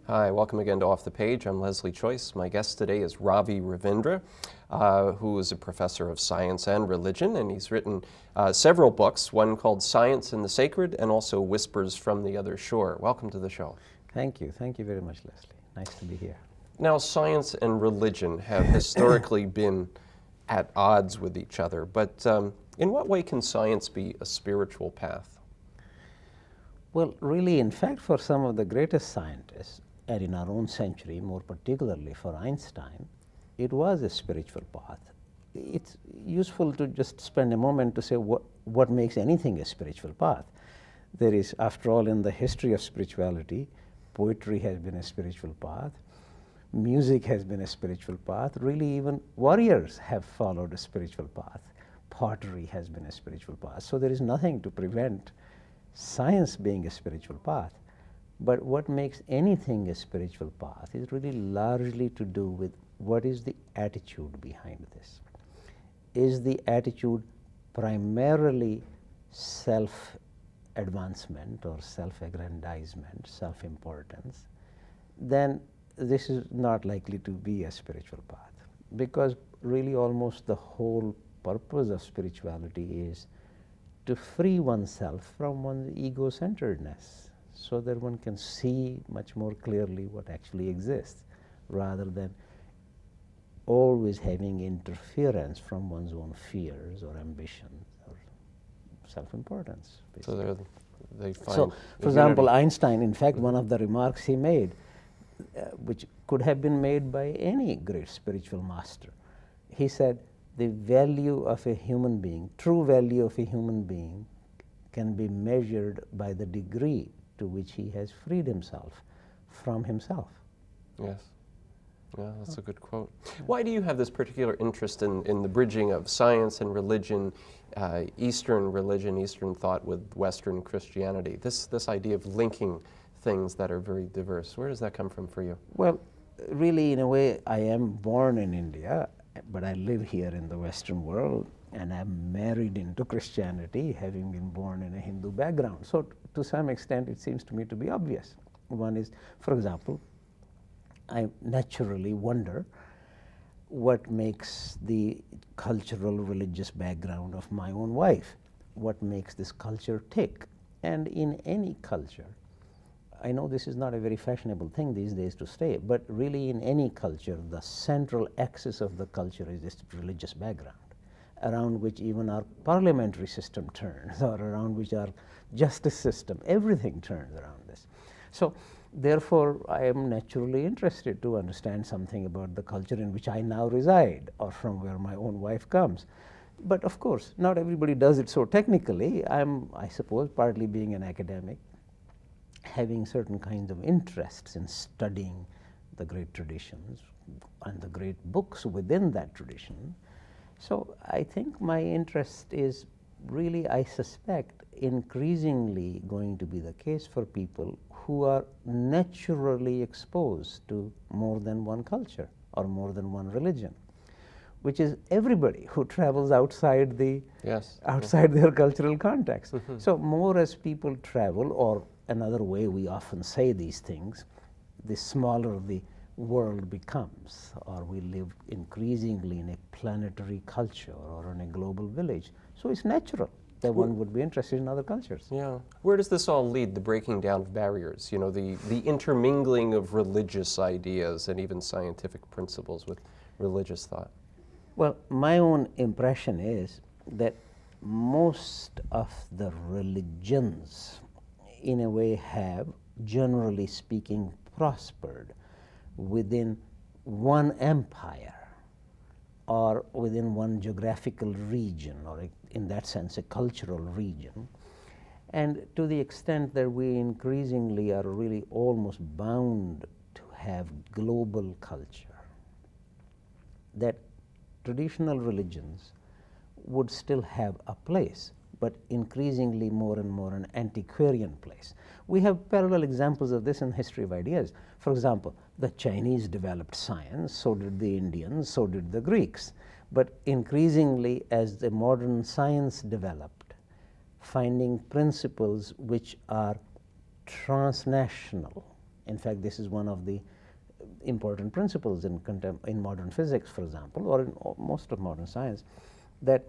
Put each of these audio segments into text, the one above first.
Hi, welcome again to Off the Page. I'm Leslie Choice. My guest today is Ravi Ravindra, who is a professor of science and religion, and he's written several books, one called Science and the Sacred, and also Whispers from the Other Shore. Welcome to the show. Thank you. Thank you very much, Leslie. Nice to be here. Now, science and religion have historically been at odds with each other, but in what way can science be a spiritual path? Well, really, in fact, for some of the greatest scientists, and in our own century, more particularly for Einstein, it was a spiritual path. It's useful to just spend a moment to say what makes anything a spiritual path. There is, after all, in the history of spirituality, poetry has been a spiritual path, music has been a spiritual path, really even warriors have followed a spiritual path, pottery has been a spiritual path. So there is nothing to prevent science being a spiritual path. But what makes anything a spiritual path is really largely to do with what is the attitude behind this. Is the attitude primarily self-advancement or self-aggrandizement, self-importance? Then this is not likely to be a spiritual path, because really almost the whole purpose of spirituality is to free oneself from one's ego-centeredness, so that one can see much more clearly what actually exists, rather than always having interference from one's own fears or ambitions or self-importance. So they find so, for example, Einstein, in fact, one of the remarks he made, which could have been made by any great spiritual master, he said, the value of a human being, true value of a human being, can be measured by the degree to which he has freed himself from himself. Yes. Yeah, that's a good quote. Why do you have this particular interest in the bridging of science and religion, Eastern thought with Western Christianity? This idea of linking things that are very diverse. Where does that come from for you? Well, really, in a way, I am born in India, but I live here in the Western world, and I'm married into Christianity, having been born in a Hindu background. So to some extent, it seems to me to be obvious. One is, for example, I naturally wonder what makes the cultural religious background of my own wife, what makes this culture tick. And in any culture, I know this is not a very fashionable thing these days to say, but really in any culture, the central axis of the culture is this religious background, around which even our parliamentary system turns, or around which our justice system, everything turns around this. So therefore, I am naturally interested to understand something about the culture in which I now reside, or from where my own wife comes. But of course, not everybody does it so technically. I suppose, partly being an academic, having certain kinds of interests in studying the great traditions and the great books within that tradition. So I think my interest is really, I suspect, increasingly going to be the case for people who are naturally exposed to more than one culture or more than one religion, which is everybody who travels outside their cultural context. So more as people travel, or another way we often say these things, the smaller the world becomes, or we live increasingly in a planetary culture or in a global village. So it's natural that one would be interested in other cultures. Yeah. Where does this all lead, the breaking down of barriers, the intermingling of religious ideas and even scientific principles with religious thought? Well, my own impression is that most of the religions, in a way, have, generally speaking, prospered within one empire or within one geographical region, or in that sense a cultural region. And to the extent that we increasingly are really almost bound to have global culture, that traditional religions would still have a place, but increasingly more and more an antiquarian place. We have parallel examples of this in the history of ideas. For example, the Chinese developed science, so did the Indians, so did the Greeks. But increasingly, as the modern science developed, finding principles which are transnational In fact, this is one of the important principles in modern physics, for example, or in most of modern science, that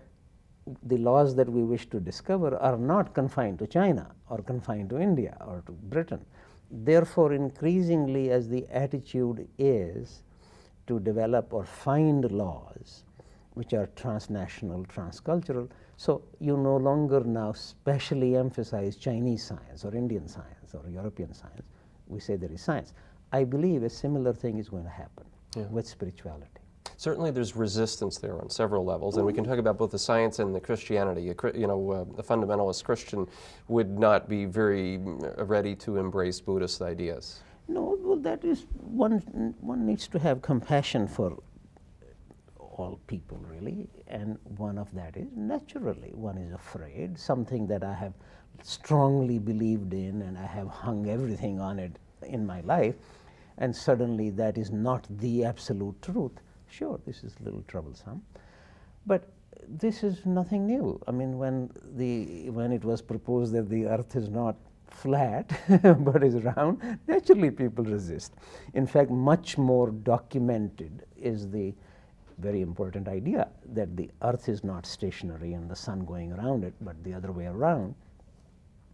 the laws that we wish to discover are not confined to China or confined to India or to Britain. Therefore, increasingly, as the attitude is to develop or find laws which are transnational, transcultural, so you no longer now specially emphasize Chinese science or Indian science or European science. We say there is science. I believe a similar thing is going to happen with spirituality. Certainly there's resistance there on several levels, and we can talk about both the science and the Christianity. A fundamentalist Christian would not be very ready to embrace Buddhist ideas. No, well, that is, one needs to have compassion for all people, really, and one of that is naturally one is afraid, something that I have strongly believed in and I have hung everything on it in my life, and suddenly that is not the absolute truth. Sure, this is a little troublesome, but this is nothing new. I mean, when it was proposed that the earth is not flat but is round, naturally people resist. In fact, much more documented is the very important idea that the earth is not stationary and the sun going around it, but the other way around.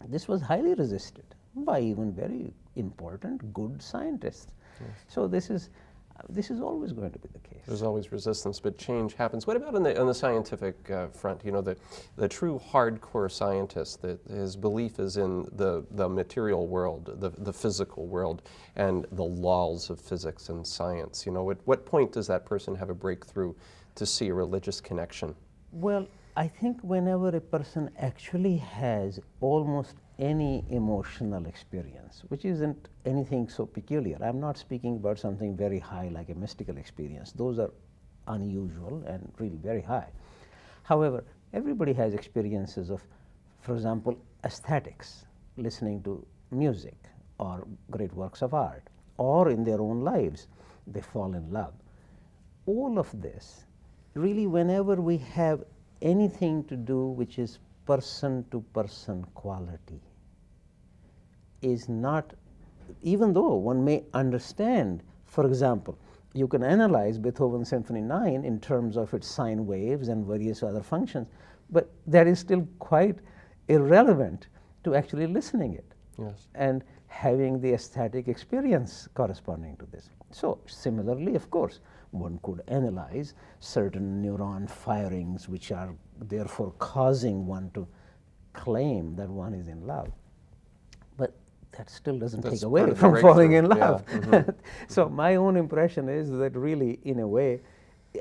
This was highly resisted by even very important, good scientists. Yes. So this is always going to be the case. There's always resistance, but change happens. What about on the scientific front? You know, the true hardcore scientist, that his belief is in the material world, the physical world, and the laws of physics and science. You know, at what point does that person have a breakthrough to see a religious connection? Well, I think whenever a person actually has almost any emotional experience, which isn't anything so peculiar. I'm not speaking about something very high like a mystical experience. Those are unusual and really very high. However, everybody has experiences of, for example, aesthetics, listening to music or great works of art, or in their own lives, they fall in love. All of this, really, whenever we have anything to do which is person-to-person quality, is not, even though one may understand, for example, you can analyze Beethoven's Symphony 9 in terms of its sine waves and various other functions, but that is still quite irrelevant to actually listening it. Yes. And having the aesthetic experience corresponding to this. So similarly, of course, one could analyze certain neuron firings which are therefore causing one to claim that one is in love. But that still doesn't take away from falling in love. Yeah. Mm-hmm. So my own impression is that really, in a way,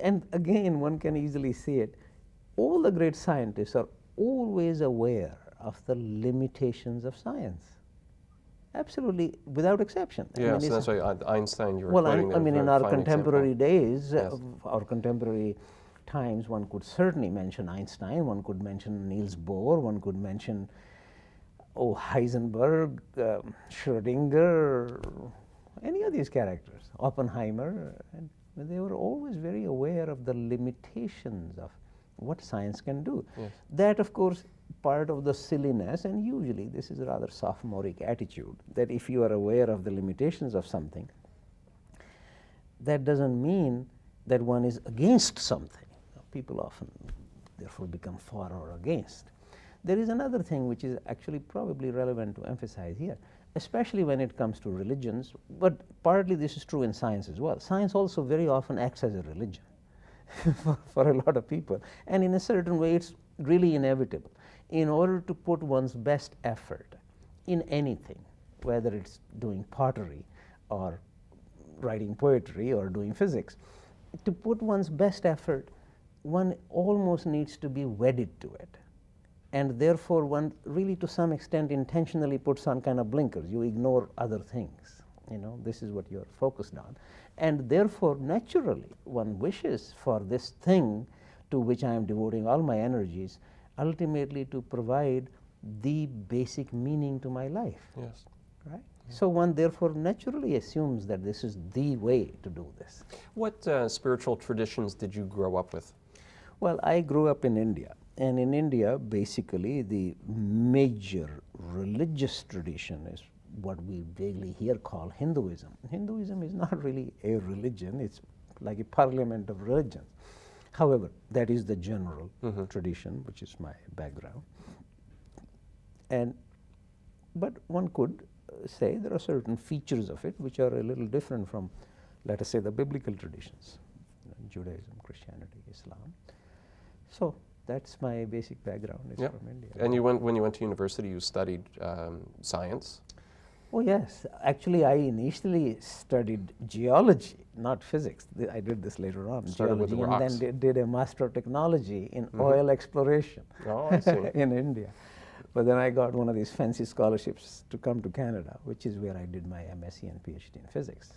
and again, one can easily see it, all the great scientists are always aware of the limitations of science. Absolutely, without exception. Yes, I mean, that's why Einstein, you were well, quoting I mean, in our contemporary days, yes. our contemporary times, one could certainly mention Einstein, one could mention Niels Bohr, one could mention Heisenberg, Schrödinger, any of these characters, Oppenheimer, and they were always very aware of the limitations of what science can do. Yes. That, of course, part of the silliness, and usually this is a rather sophomoric attitude, that if you are aware of the limitations of something, that doesn't mean that one is against something. People often therefore become for or against. There is another thing which is actually probably relevant to emphasize here, especially when it comes to religions, but partly this is true in science as well. Science also very often acts as a religion for a lot of people, and in a certain way it's really inevitable. In order to put one's best effort in anything, whether it's doing pottery or writing poetry or doing physics, to put one's best effort, one almost needs to be wedded to it. And therefore, one really, to some extent, intentionally puts on kind of blinkers. You ignore other things. You know, this is what you're focused on. And therefore, naturally, one wishes for this thing to which I am devoting all my energies, ultimately to provide the basic meaning to my life. Yes. Right? Yeah. So one therefore naturally assumes that this is the way to do this. What spiritual traditions did you grow up with? Well, I grew up in India. And in India, basically, the major religious tradition is what we vaguely here call Hinduism. Hinduism is not really a religion, it's like a parliament of religions. However, that is the general tradition, which is my background. But one could say there are certain features of it which are a little different from, let us say, the biblical traditions, Judaism, Christianity, Islam. So that's my basic background, is from India. And when you went to university, you studied science? Oh yes, actually I initially studied geology, not physics. I did this later on, Started with the rocks. and then did a Master of Technology in oil exploration I see. in India. But then I got one of these fancy scholarships to come to Canada, which is where I did my MSc and PhD in physics.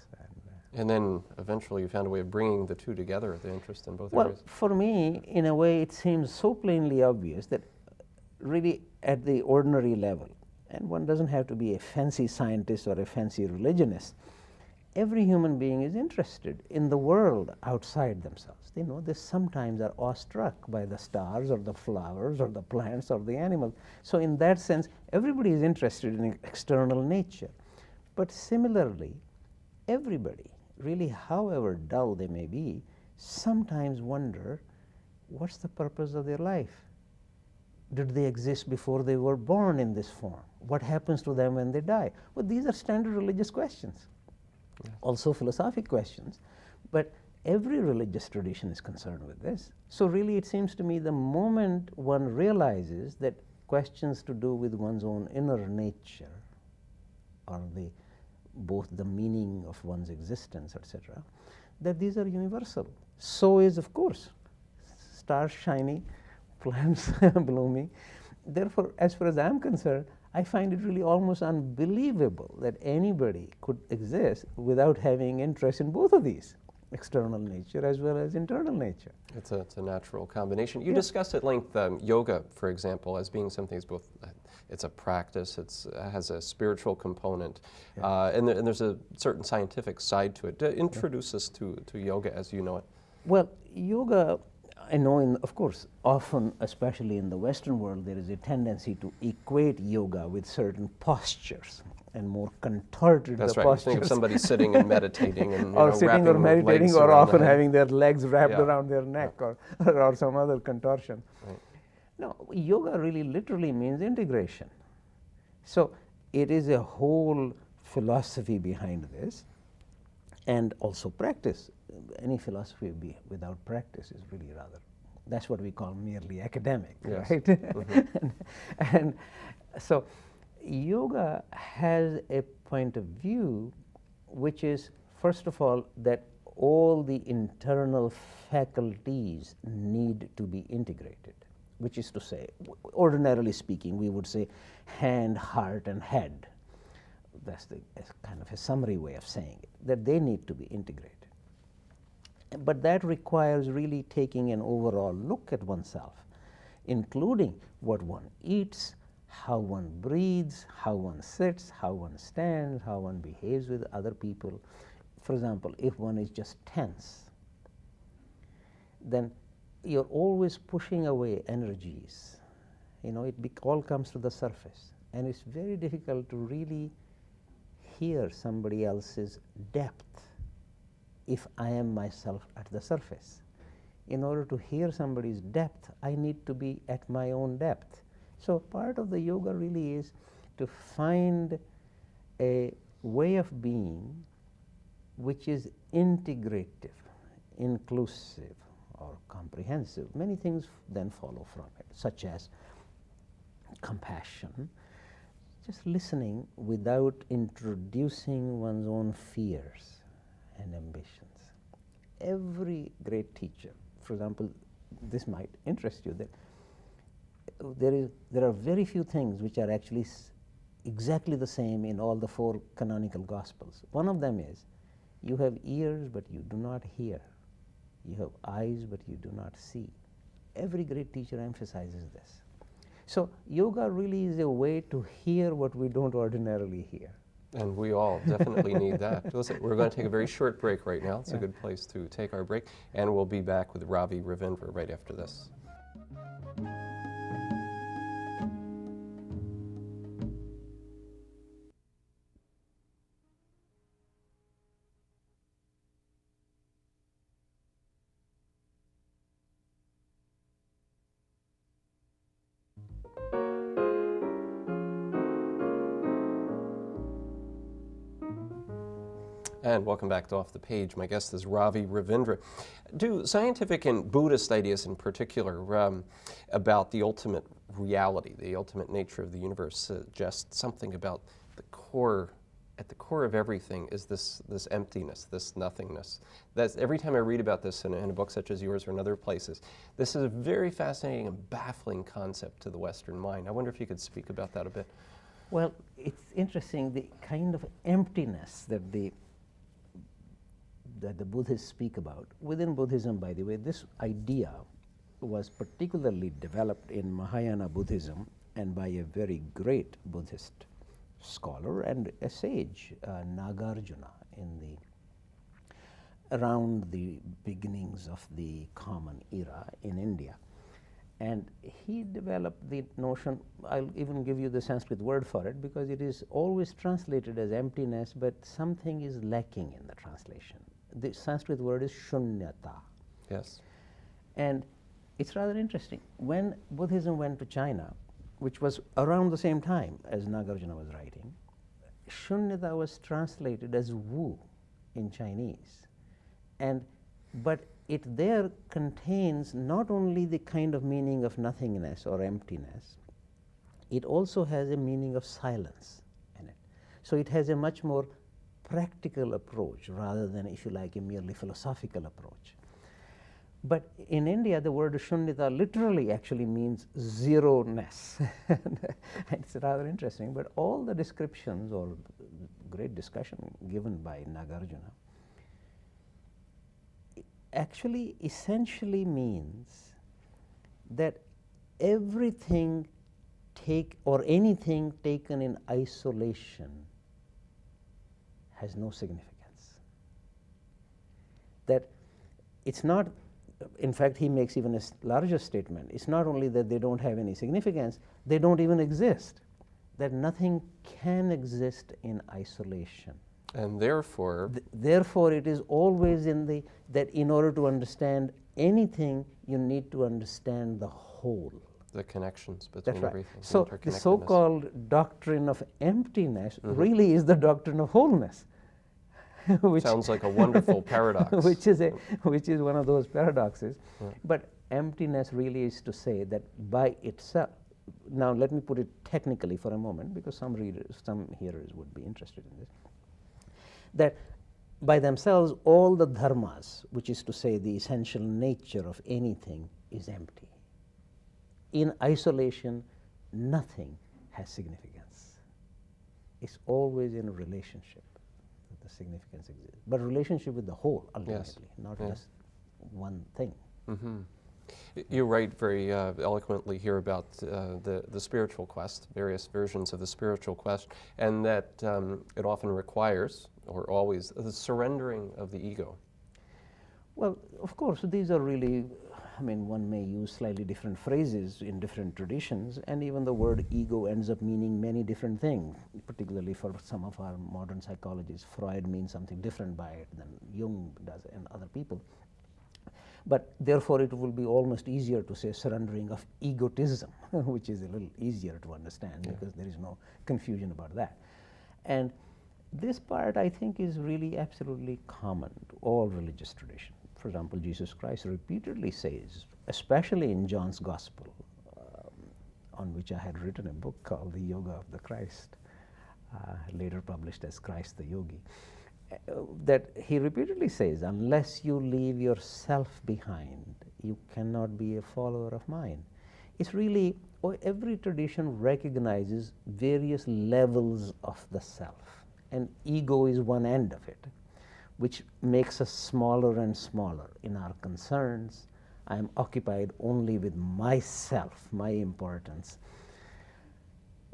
And then eventually you found a way of bringing the two together, the interest in both Well, areas. for me, in a way, it seems so plainly obvious that really at the ordinary level, and one doesn't have to be a fancy scientist or a fancy religionist, every human being is interested in the world outside themselves. They know they sometimes are awestruck by the stars or the flowers or the plants or the animals. So in that sense, everybody is interested in external nature. But similarly, everybody, really however dull they may be, sometimes wonder, what's the purpose of their life? Did they exist before they were born in this form? What happens to them when they die? Well, these are standard religious questions, also philosophic questions, but every religious tradition is concerned with this. So really it seems to me the moment one realizes that questions to do with one's own inner nature, or both the meaning of one's existence, etc., that these are universal. So is, of course, stars shining, plants blooming. Therefore, as far as I'm concerned, I find it really almost unbelievable that anybody could exist without having interest in both of these, external nature as well as internal nature. It's a natural combination. You discussed at length yoga, for example, as being something that's both, it's a practice, it has a spiritual component, and there's a certain scientific side to it. Introduce us to yoga as you know it. Well, yoga, I know, of course, often, especially in the Western world, there is a tendency to equate yoga with certain postures and more contorted That's the right. postures. Think of somebody sitting and meditating and or sitting or meditating, or often having their legs wrapped around their neck, or some other contortion. Right. No, yoga really literally means integration. So it is a whole philosophy behind this, and also practice. Any philosophy without practice is really rather, that's what we call merely academic, right? and so yoga has a point of view which is, first of all, that all the internal faculties need to be integrated, which is to say, ordinarily speaking, we would say hand, heart, and head. That's kind of a summary way of saying it, that they need to be integrated. But that requires really taking an overall look at oneself, including what one eats, how one breathes, how one sits, how one stands, how one behaves with other people. For example, if one is just tense, then you're always pushing away energies. You know, it all comes to the surface, and it's very difficult to really hear somebody else's depth if I am myself at the surface. In order to hear somebody's depth, I need to be at my own depth. So part of the yoga really is to find a way of being which is integrative, inclusive, or comprehensive. Many things then follow from it, such as compassion, just listening without introducing one's own fears and ambitions. Every great teacher, for example, this might interest you, that there are very few things which are actually exactly the same in all the 4 canonical Gospels. One of them is, you have ears but you do not hear. You have eyes but you do not see. Every great teacher emphasizes this. So yoga really is a way to hear what we don't ordinarily hear. And we all definitely need that. Listen, we're going to take a very short break right now. It's a good place to take our break. And we'll be back with Ravi Ravindra right after this. And welcome back to Off the Page. My guest is Ravi Ravindra. Do scientific and Buddhist ideas in particular about the ultimate reality, the ultimate nature of the universe, suggest something about the core, at the core of everything is this emptiness, this nothingness? That's, every time I read about this in a book such as yours or in other places, this is a very fascinating and baffling concept to the Western mind. I wonder if you could speak about that a bit. Well, it's interesting, the kind of emptiness that the Buddhists speak about. Within Buddhism, by the way, this idea was particularly developed in Mahayana Buddhism and by a very great Buddhist scholar and a sage, Nagarjuna, around the beginnings of the Common Era in India. And he developed the notion, I'll even give you the Sanskrit word for it, because it is always translated as emptiness, but something is lacking in the translation. The Sanskrit word is shunyata. Yes. And it's rather interesting. When Buddhism went to China, which was around the same time as Nagarjuna was writing, shunyata was translated as Wu in Chinese. But it there contains not only the kind of meaning of nothingness or emptiness, it also has a meaning of silence in it. So it has a much more practical approach rather than, if you like, a merely philosophical approach. But in India, the word shunyata literally actually means zero-ness. It's rather interesting, but all the descriptions or great discussion given by Nagarjuna actually essentially means that everything anything taken in isolation has no significance. That it's not, in fact, he makes even a larger statement. It's not only that they don't have any significance, they don't even exist. That nothing can exist in isolation. And therefore, therefore, it is always that in order to understand anything, you need to understand the whole. the connections between That's right. everything. So the so-called doctrine of emptiness really is the doctrine of wholeness. Which sounds like a wonderful paradox. which is one of those paradoxes. Yeah. But emptiness really is to say that by itself. Now let me put it technically for a moment, because some hearers would be interested in this. That by themselves, all the dharmas, which is to say the essential nature of anything, is empty. In isolation, nothing has significance. It's always in a relationship that the significance exists. But relationship with the whole, ultimately, not just one thing. Mm-hmm. You write very eloquently here about the spiritual quest, various versions of the spiritual quest, and that it often requires, or always, the surrendering of the ego. Well, of course, these are really, I mean, one may use slightly different phrases in different traditions, and even the word ego ends up meaning many different things, particularly for some of our modern psychologists. Freud means something different by it than Jung does and other people. But therefore, it will be almost easier to say surrendering of egotism, which is a little easier to understand because there is no confusion about that. And this part, I think, is really absolutely common to all religious traditions. For example, Jesus Christ repeatedly says, especially in John's Gospel, on which I had written a book called The Yoga of the Christ, later published as Christ the Yogi, that he repeatedly says, unless you leave yourself behind, you cannot be a follower of mine. It's really, every tradition recognizes various levels of the self, and ego is one end of it, which makes us smaller and smaller in our concerns. I am occupied only with myself, my importance.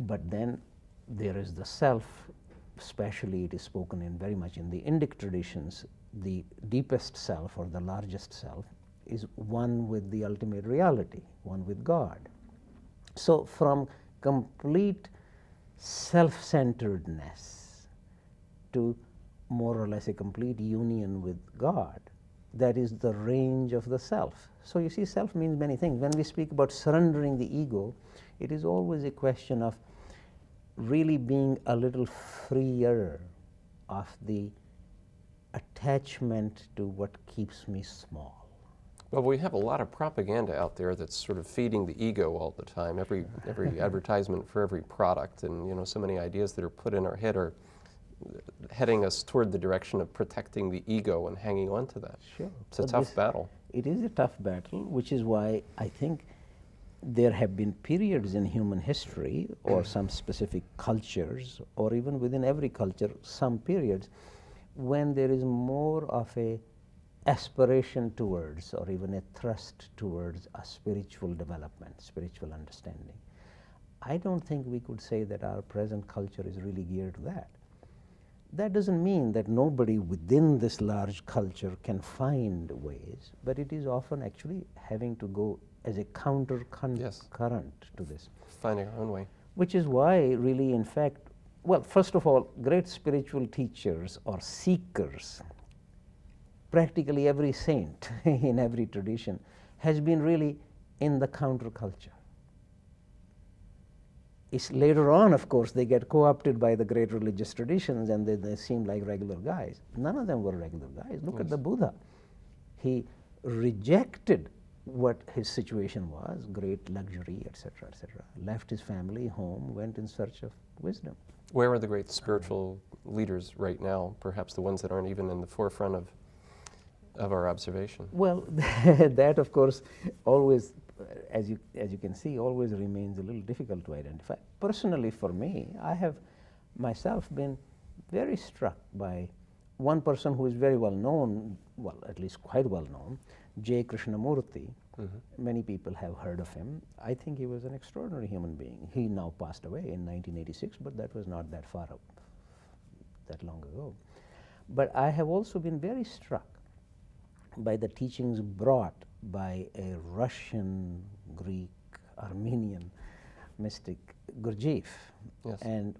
But then there is the self. Especially it is spoken in very much in the Indic traditions, the deepest self or the largest self is one with the ultimate reality, one with God. So from complete self-centeredness to more or less a complete union with God, that is the range of the self. So you see, self means many things. When we speak about surrendering the ego, it is always a question of really being a little freer of the attachment to what keeps me small. Well, we have a lot of propaganda out there that's sort of feeding the ego all the time. Every advertisement for every product, and you know, so many ideas that are put in our head are heading us toward the direction of protecting the ego and hanging on to that. Sure. It's a tough battle. It is a tough battle, which is why I think there have been periods in human history, or some specific cultures, or even within every culture, some periods when there is more of a aspiration towards, or even a thrust towards, a spiritual development, spiritual understanding. I don't think we could say that our present culture is really geared to that. That doesn't mean that nobody within this large culture can find ways, but it is often actually having to go as a counter current to this. Finding our own way. Which is why really, in fact, well, first of all, great spiritual teachers or seekers, practically every saint in every tradition has been really in the counterculture. It's later on, of course, they get co-opted by the great religious traditions and they seem like regular guys. None of them were regular guys. Look at the Buddha. He rejected what his situation was, great luxury, etc., etc., left his family, home, went in search of wisdom. Where are the great spiritual leaders right now, perhaps the ones that aren't even in the forefront of our observation? Well, that of course always, as you can see, always remains a little difficult to identify. Personally for me, I have myself been very struck by one person who is very well known, well, at least quite well known, J. Krishnamurti. Many people have heard of him. I think he was an extraordinary human being. He now passed away in 1986, but that was not that far up, that long ago. But I have also been very struck by the teachings brought by a Russian, Greek, Armenian mystic, Gurdjieff. Yes. And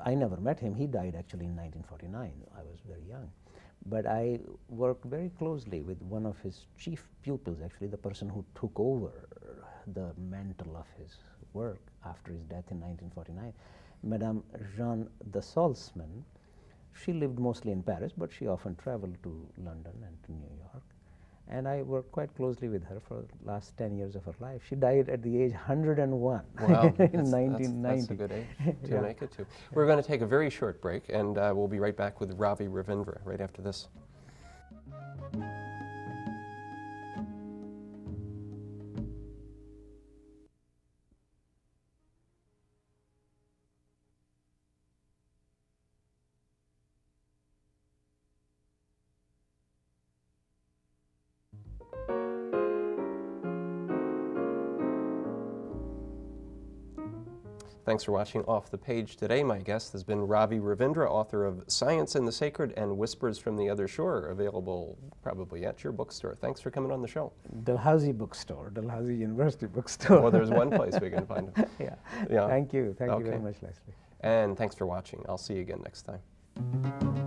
I never met him. He died actually in 1949. I was very young. But I worked very closely with one of his chief pupils, actually the person who took over the mantle of his work after his death in 1949, Madame Jeanne de Salzman. She lived mostly in Paris, but she often traveled to London and to New York. And I worked quite closely with her for the last 10 years of her life. She died at the age 101 wow, in 1990. That's a good age to make it to. We're going to take a very short break, and we'll be right back with Ravi Ravindra right after this. Thanks for watching Off the Page today. My guest has been Ravi Ravindra, author of Science in the Sacred and Whispers from the Other Shore, available probably at your bookstore. Thanks for coming on the show. Dalhousie Bookstore, Dalhousie University Bookstore. Well, there's one place we can find them. Yeah. Thank you. Thank you very much, Leslie. And thanks for watching. I'll see you again next time.